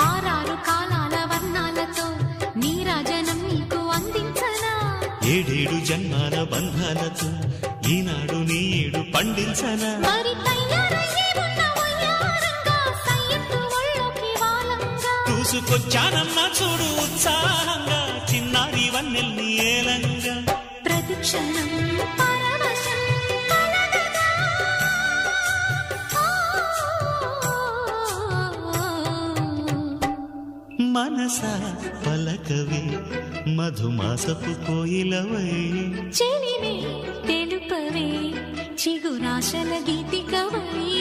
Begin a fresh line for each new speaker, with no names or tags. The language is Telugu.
ఆరారు కాలాల వర్ణాలతో నీరాజనం నీకు అందించనా,
ఏడేడు జన్మాల బంధాలతో ఈనాడు నీడు పండించనా.
మరి తయారయ్యే ఉన్న వయ్యారంగా సయ్యత్తు ఒళ్ళోకి వాలంగా
చూసుకొచ్చానన్నా చూడు ఉత్సాహంగా చిన్నారి వన్నెల్ని ఏలంగా.
ప్రతిక్షణం పరవశం కలగగా
మనసా పలకవే మధుమాసపు కోయిలవై,
చెలివే తెలుపవే చిగురాశల గీతికవై.